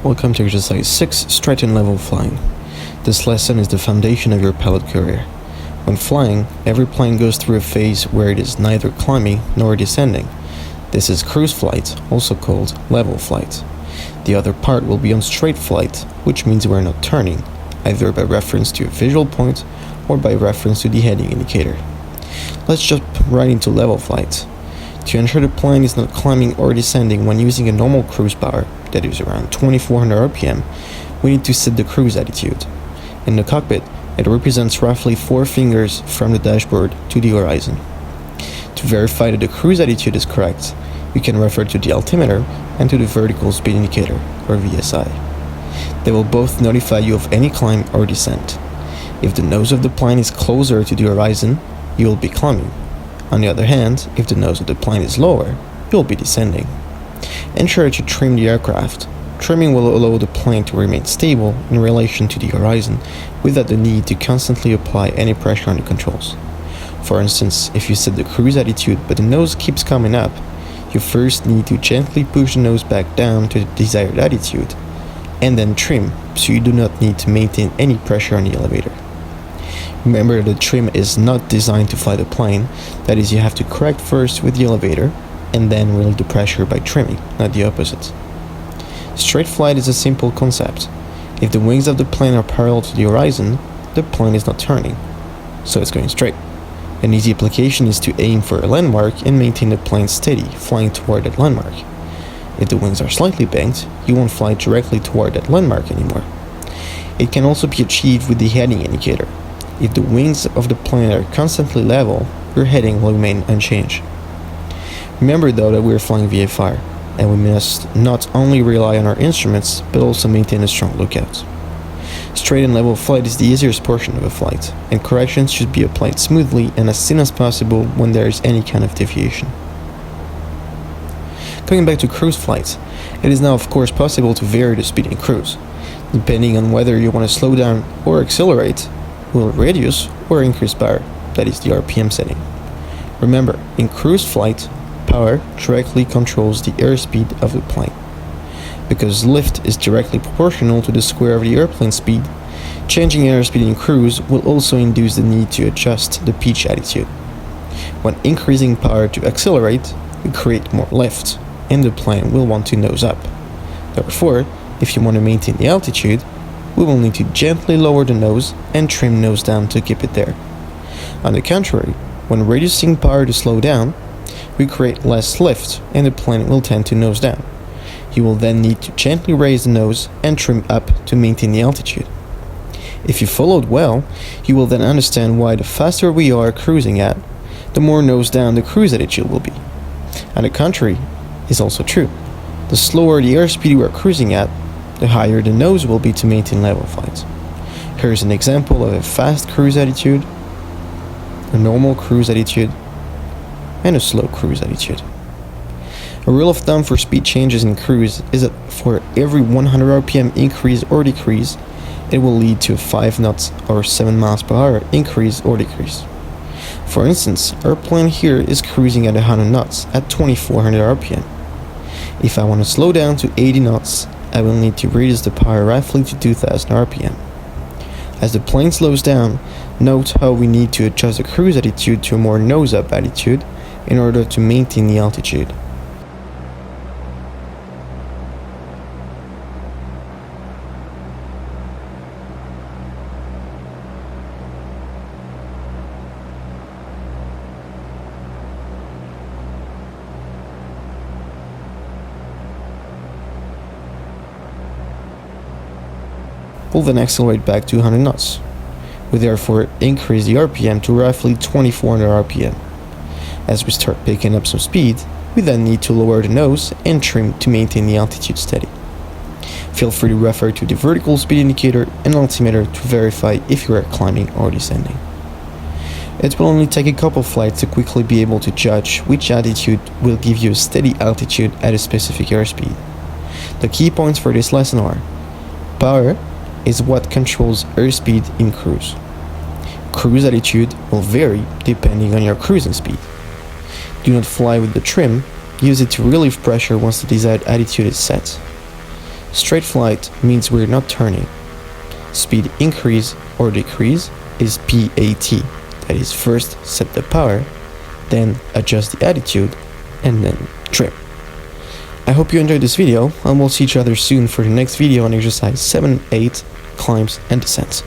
Welcome to exercise 6, straight and level flying. This lesson is the foundation of your pilot career. When flying, every plane goes through a phase where it is neither climbing nor descending. This is cruise flight, also called level flight. The other part will be on straight flight, which means we are not turning, either by reference to a visual point or by reference to the heading indicator. Let's jump right into level flight. To ensure the plane is not climbing or descending when using a normal cruise power, that is around 2400 RPM, we need to set the cruise attitude. In the cockpit, it represents roughly 4 fingers from the dashboard to the horizon. To verify that the cruise attitude is correct, you can refer to the altimeter and to the vertical speed indicator, or VSI. They will both notify you of any climb or descent. If the nose of the plane is closer to the horizon, you will be climbing. On the other hand, if the nose of the plane is lower, you will be descending. Ensure to trim the aircraft. Trimming will allow the plane to remain stable in relation to the horizon without the need to constantly apply any pressure on the controls. For instance, if you set the cruise attitude but the nose keeps coming up, you first need to gently push the nose back down to the desired attitude, and then trim, so you do not need to maintain any pressure on the elevator. Remember that the trim is not designed to fly the plane, that is, you have to correct first with the elevator, and then relieve the pressure by trimming, not the opposite. Straight flight is a simple concept. If the wings of the plane are parallel to the horizon, the plane is not turning, so it's going straight. An easy application is to aim for a landmark and maintain the plane steady, flying toward that landmark. If the wings are slightly bent, you won't fly directly toward that landmark anymore. It can also be achieved with the heading indicator. If the wings of the plane are constantly level, your heading will remain unchanged. Remember though that we are flying via fire, and we must not only rely on our instruments, but also maintain a strong lookout. Straight and level flight is the easiest portion of a flight, and corrections should be applied smoothly and as soon as possible when there is any kind of deviation. Going back to cruise flights, it is now of course possible to vary the speed in cruise. Depending on whether you want to slow down or accelerate, will reduce or increase power, that is the RPM setting. Remember, in cruise flight, power directly controls the airspeed of the plane. Because lift is directly proportional to the square of the airplane speed, changing airspeed in cruise will also induce the need to adjust the pitch attitude. When increasing power to accelerate, we create more lift, and the plane will want to nose up. Therefore, if you want to maintain the altitude, we will need to gently lower the nose and trim nose down to keep it there. On the contrary, when reducing power to slow down, we create less lift and the plane will tend to nose down. You will then need to gently raise the nose and trim up to maintain the altitude. If you followed well, you will then understand why the faster we are cruising at, the more nose down the cruise attitude will be. On the contrary is also true. The slower the airspeed we are cruising at, the higher the nose will be to maintain level flight. Here's an example of a fast cruise attitude, a normal cruise attitude, and a slow cruise attitude. A rule of thumb for speed changes in cruise is that for every 100 RPM increase or decrease, it will lead to a 5 knots or 7 miles per hour increase or decrease. For instance, our plane here is cruising at 100 knots at 2400 RPM. If I want to slow down to 80 knots, I will need to reduce the power roughly to 2000 RPM. As the plane slows down, note how we need to adjust the cruise attitude to a more nose-up attitude in order to maintain the altitude. We'll then accelerate back to 100 knots. We therefore increase the RPM to roughly 2400 RPM. As we start picking up some speed, we then need to lower the nose and trim to maintain the altitude steady. Feel free to refer to the vertical speed indicator and altimeter to verify if you are climbing or descending. It will only take a couple flights to quickly be able to judge which attitude will give you a steady altitude at a specific airspeed. The key points for this lesson are: power is what controls airspeed in cruise. Cruise attitude will vary depending on your cruising speed. Do not fly with the trim, use it to relieve pressure once the desired attitude is set. Straight flight means we're not turning. Speed increase or decrease is PAT, that is first set the power, then adjust the attitude, and then trim. I hope you enjoyed this video, and we'll see each other soon for the next video on exercise 7, 8, climbs and descents.